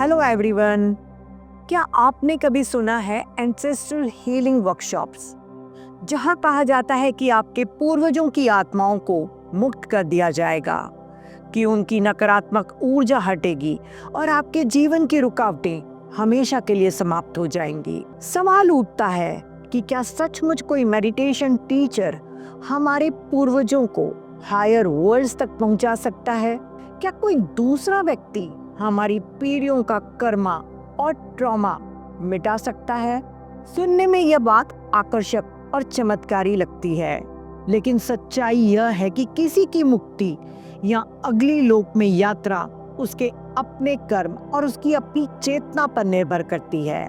Hello everyone. क्या आपने कभी सुना है एंसेस्ट्रल हीलिंग वर्कशॉप्स, जहां कहा जाता है कि आपके पूर्वजों की आत्माओं को मुक्त कर दिया जाएगा, कि उनकी नकारात्मक ऊर्जा हटेगी और आपके जीवन की रुकावटें हमेशा के लिए समाप्त हो जाएंगी। सवाल उठता है कि क्या सचमुच कोई मेडिटेशन टीचर हमारे पूर्वजों को हायर वर्ल्ड्स तक पहुंचा सकता है? क्या कोई दूसरा व्यक्ति हमारी पीढ़ियों का कर्मा और ट्रॉमा मिटा सकता है? सुनने में यह बात आकर्षक और चमत्कारी लगती है, लेकिन सच्चाई यह है कि किसी की मुक्ति या अगली लोक में यात्रा उसके अपने कर्म और उसकी अपनी चेतना पर निर्भर करती है,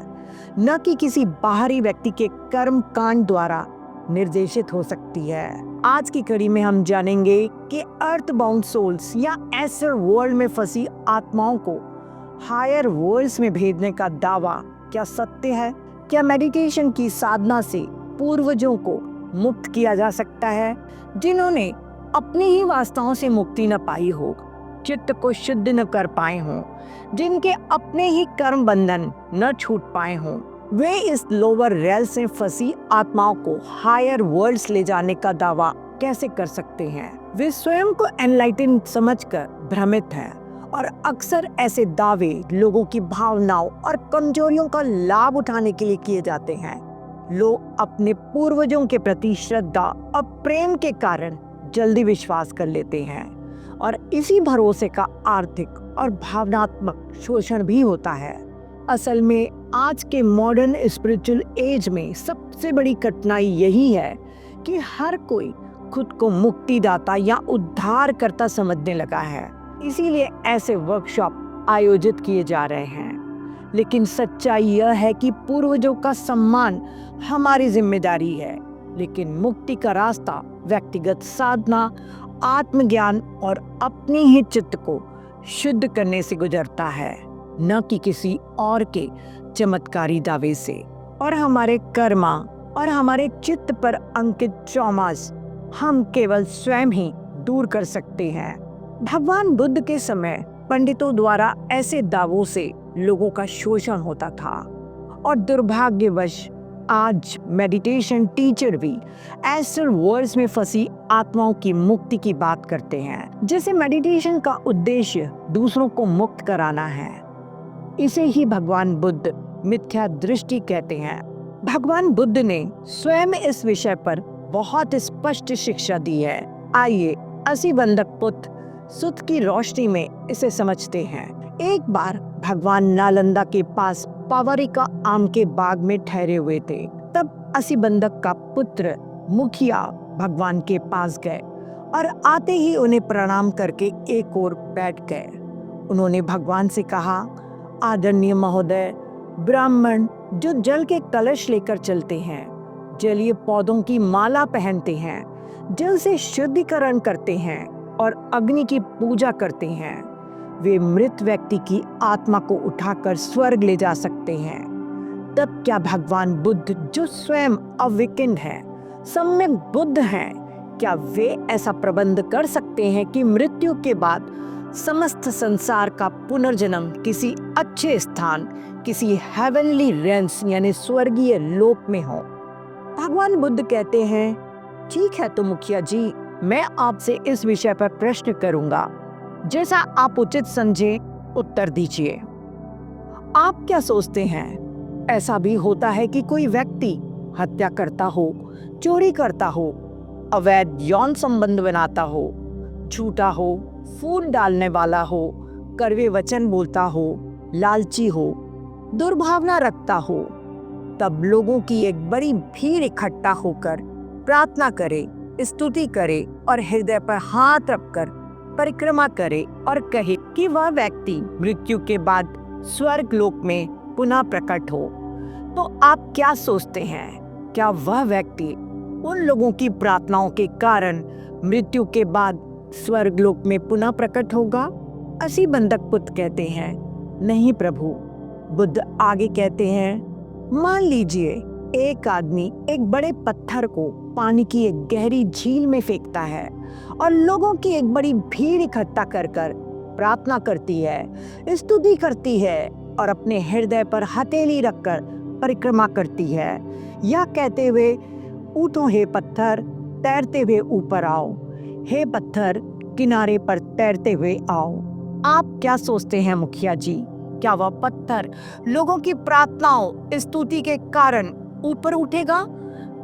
न कि किसी बाहरी व्यक्ति के कर्म कांड द्वारा निर्देशित हो सकती है। आज की कड़ी में हम जानेंगे कि अर्थ बाउंड सोल्स या एस्टर वर्ल्ड में फंसी आत्माओं को हायर वर्ल्ड्स में भेजने का दावा क्या सत्य है? क्या मेडिटेशन की साधना से पूर्वजों को मुक्त किया जा सकता है, जिन्होंने अपनी ही वासनाओं से मुक्ति न पाई हो, चित्त को शुद्ध न कर पाए हों, जिनके अपने ही कर्म बंधन न छूट पाए हों? वे इस लोअर रेल से फंसी आत्माओं को हायर वर्ल्ड्स ले जाने का दावा कैसे कर सकते हैं? वे स्वयं को एनलाइटन समझकर भ्रमित हैं और अक्सर ऐसे दावे लोगों की भावनाओं और कमजोरियों का लाभ उठाने के लिए किए जाते हैं। लोग अपने पूर्वजों के प्रति श्रद्धा और प्रेम के कारण जल्दी विश्वास कर लेते हैं और इसी भरोसे का आर्थिक और भावनात्मक शोषण भी होता है। असल में आज के मॉडर्न स्पिरिचुअल एज में सबसे बड़ी कठिनाई यही है कि हर कोई खुद को मुक्तिदाता या उद्धारकर्ता समझने लगा है। इसीलिए ऐसे वर्कशॉप आयोजित किए जा रहे हैं। लेकिन सच्चाई यह है कि पूर्वजों का सम्मान हमारी जिम्मेदारी है, लेकिन मुक्ति का रास्ता व्यक्तिगत साधना, आत्मज्ञान और अपनी ही चित्त को शुद्ध करने से गुजरता है, न कि किसी और के चमत्कारी दावे से। और हमारे कर्मा और हमारे चित्त पर अंकित ट्रॉमास हम केवल स्वयं ही दूर कर सकते हैं। भगवान बुद्ध के समय पंडितों द्वारा ऐसे दावों से लोगों का शोषण होता था और दुर्भाग्यवश आज मेडिटेशन टीचर भी एस्ट्रल वर्ल्ड्स में फंसी आत्माओं की मुक्ति की बात करते हैं। जैसे मेडिटेशन का उद्देश्य दूसरों को मुक्त कराना है, इसे ही भगवान बुद्ध मिथ्या दृष्टि कहते हैं। भगवान बुद्ध ने स्वयं इस विषय पर बहुत स्पष्ट शिक्षा दी है। आइए असीबंधक पुत्र सुत की रोशनी में इसे समझते हैं। एक बार भगवान नालंदा के पास पावरिका आम के बाग में ठहरे हुए थे। तब असीबंधक का पुत्र मुखिया भगवान के पास गए और आते ही उन्हें प्रणाम करके एक ओर बैठ गए। उन्होंने भगवान से कहा, आदरणीय महोदय, ब्राह्मण जो जल के कलश लेकर चलते हैं, जलीय पौधों की माला पहनते हैं, जल से शुद्धिकरण करते हैं और अग्नि की पूजा करते हैं, वे मृत व्यक्ति की आत्मा को उठाकर स्वर्ग ले जा सकते हैं। तब क्या भगवान बुद्ध, जो स्वयं अविकिन हैं, सम्यक बुद्ध हैं, क्या वे ऐसा प्रबंध कर सकते हैं कि मृत्यु के बाद समस्त संसार का पुनर्जन्म किसी अच्छे स्थान, किसी हेवनली रेंस यानी स्वर्गीय लोक में हो? भगवान बुद्ध कहते हैं, ठीक है तो मुखिया जी, मैं आपसे इस विषय पर प्रश्न करूंगा, जैसा आप उचित समझे उत्तर दीजिए। आप क्या सोचते हैं, ऐसा भी होता है कि कोई व्यक्ति हत्या करता हो, चोरी करता हो, अवैध यौन संबंध बनाता हो, झूठा हो, फूल डालने वाला हो, कड़वे वचन बोलता हो, लालची हो, दुर्भावना रखता हो, तब लोगों की एक बड़ी भीड़ इकट्ठा होकर प्रार्थना करे, स्तुति करे और हृदय पर हाथ रखकर परिक्रमा करे और कहे कि वह व्यक्ति मृत्यु के बाद स्वर्ग लोक में पुनः प्रकट हो, तो आप क्या सोचते हैं, क्या वह व्यक्ति उन लोगों की प्रार्थनाओं के कारण मृत्यु के बाद स्वर्ग लोक में पुनः प्रकट होगा? असीबंधक पुत्र कहते हैं, नहीं प्रभु। बुद्ध आगे कहते हैं, मान लीजिए एक आदमी एक बड़े पत्थर को पानी की एक गहरी झील में फेंकता है और लोगों की एक बड़ी भीड़ इकट्ठा कर प्रार्थना करती है, स्तुति करती है और अपने हृदय पर हथेली रखकर परिक्रमा करती है, यह कहते हुए, उठो हे पत्थर, तैरते हुए ऊपर आओ। हे पत्थर, किनारे पर तैरते हुए आओ। आप क्या सोचते हैं मुखिया जी, क्या वह पत्थर लोगों की प्रार्थनाओं, स्तुति के कारण ऊपर उठेगा,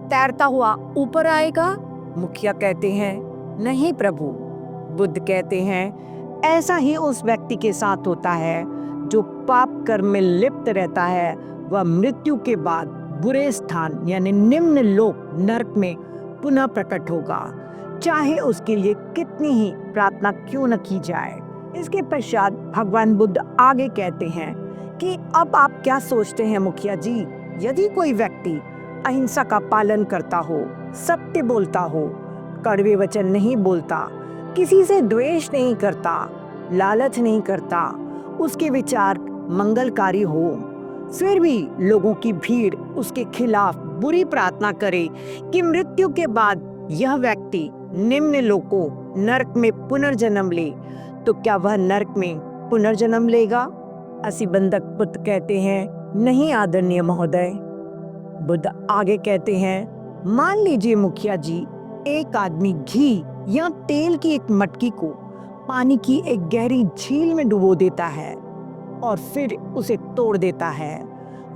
तैरता हुआ ऊपर आएगा? मुखिया कहते हैं, नहीं प्रभु। बुद्ध कहते हैं, ऐसा ही उस व्यक्ति के साथ होता है जो पाप कर्म में लिप्त रहता है। वह मृत्यु के बाद बुरे स्थान यानी निम्न लोक नरक में पुनः प्रकट होगा, चाहे उसके लिए कितनी ही प्रार्थना क्यों न की जाए। इसके पश्चात भगवान बुद्ध आगे कहते हैं कि अब आप क्या सोचते हैं मुखिया जी, यदि कोई व्यक्ति अहिंसा का पालन करता हो, सत्य बोलता हो, कड़वे वचन नहीं बोलता, किसी से द्वेष नहीं करता, लालच नहीं करता, उसके विचार मंगलकारी हो, फिर भी लोगों की भीड़ उसके खिलाफ बुरी प्रार्थना करे कि मृत्यु के बाद यह व्यक्ति निम्न लोकों नरक में पुनर्जन्म ले, तो क्या वह नरक में पुनर्जन्म लेगा? असिबंधक पुत्र कहते हैं, नहीं आदरणीय महोदय। बुद्ध आगे कहते हैं, मान लीजिए मुखिया जी, एक आदमी घी या तेल की एक मटकी को पानी की एक गहरी झील में डुबो देता है और फिर उसे तोड़ देता है।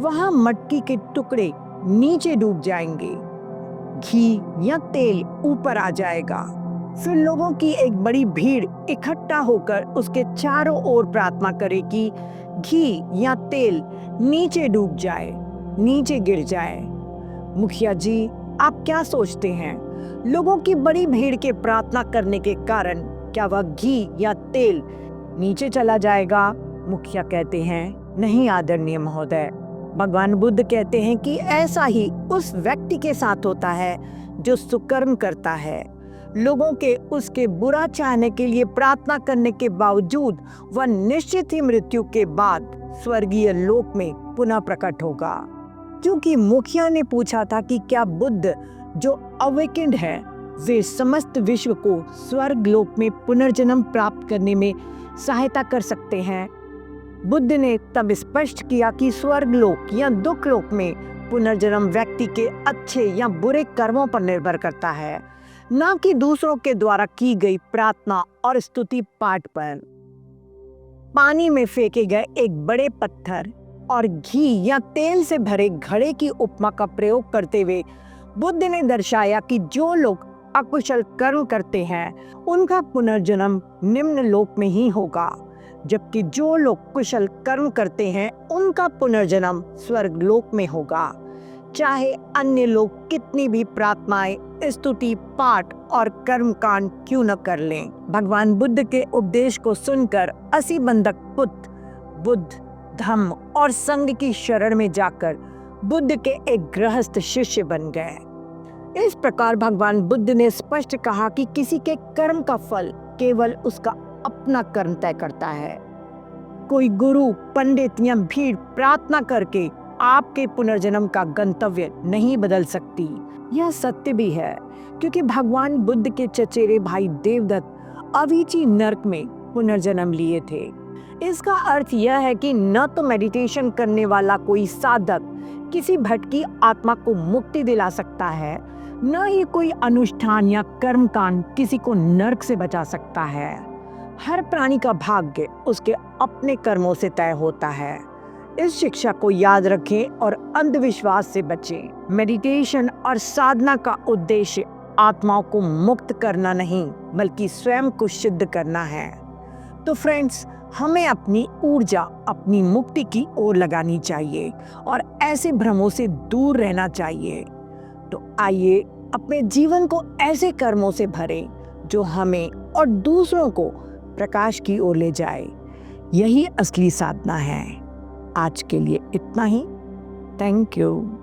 वहां मटकी के टुकड़े नीचे डूब जाएंगे, घी या तेल ऊपर आ जाएगा। फिर लोगों की एक बड़ी भीड़ इकट्ठा होकर उसके चारों ओर प्रार्थना करे कि घी या तेल नीचे डूब जाए, नीचे गिर जाए। मुखिया जी, आप क्या सोचते हैं, लोगों की बड़ी भीड़ के प्रार्थना करने के कारण क्या वह घी या तेल नीचे चला जाएगा? मुखिया कहते हैं, नहीं आदरणीय महोदय। भगवान बुद्ध कहते हैं कि ऐसा ही उस व्यक्ति के साथ होता है जो सुकर्म करता है। लोगों के उसके बुरा चाहने के लिए प्रार्थना करने के बावजूद वह निश्चित ही मृत्यु के बाद स्वर्गीय लोक में पुनः प्रकट होगा। क्योंकि मुखिया ने पूछा था कि क्या बुद्ध जो अवेकेंड है वे समस्त विश्व को स्वर्ग लोक में पुनर्जन्म प्राप्त करने में सहायता कर सकते हैं। बुद्ध ने तब स्पष्ट किया कि स्वर्ग लोक या दुख लोक में पुनर्जन्म व्यक्ति के अच्छे या बुरे कर्मों पर निर्भर करता है, न कि दूसरों के द्वारा की गई प्रार्थना और स्तुति पाठ पर। पानी में फेंके गए एक बड़े पत्थर और घी या तेल से भरे घड़े की उपमा का प्रयोग करते हुए बुद्ध ने दर्शाया कि जो लोग अकुशल कर्म करते हैं उनका पुनर्जन्म निम्न लोक में ही होगा, जबकि जो लोग कुशल कर्म करते हैं उनका पुनर्जन्म स्वर्ग लोक में होगा, चाहे अन्य लोग कितनी भी प्रार्थनाएं, स्तुति, पाठ और कर्मकांड क्यों न कर लें। भगवान बुद्ध के उपदेश को सुनकर असिबंधक पुत्र बुद्ध, धम्म और संघ की शरण में जाकर बुद्ध के एक गृहस्थ शिष्य बन गए। इस प्रकार भगवान बुद्ध ने स्पष्ट कहा कि किसी के कर्म का फल केवल उसका अपना कर्म तय करता है। कोई गुरु, पंडित या भीड़ प्रार्थना करके आपके पुनर्जन्म का गंतव्य नहीं बदल सकती। यह सत्य भी है, क्योंकि भगवान बुद्ध के चचेरे भाई देवदत्त अवीची नरक में पुनर्जन्म लिए थे। इसका अर्थ यह है कि न तो मेडिटेशन करने वाला कोई साधक किसी भटकी आत्मा को मुक्ति दिला सकता है, न ही कोई अनुष्ठान या कर्मकांड किसी को नरक से बचा सकता है। हर प्राणी का भाग्य उसके अपने कर्मों से तय होता है। इस शिक्षा को याद रखें और अंधविश्वास से बचें। मेडिटेशन और साधना का उद्देश्य आत्माओं को मुक्त करना नहीं, बल्कि स्वयं को शुद्ध करना है। तो फ्रेंड्स, हमें अपनी ऊर्जा अपनी मुक्ति की ओर लगानी चाहिए और ऐसे भ्रमों से दूर रहना चाहिए। तो आइए अपने जीवन को ऐसे कर्मों से भरें जो हमें और दूसरों को प्रकाश की ओर ले जाए। यही असली साधना है। आज के लिए इतना ही। Thank you.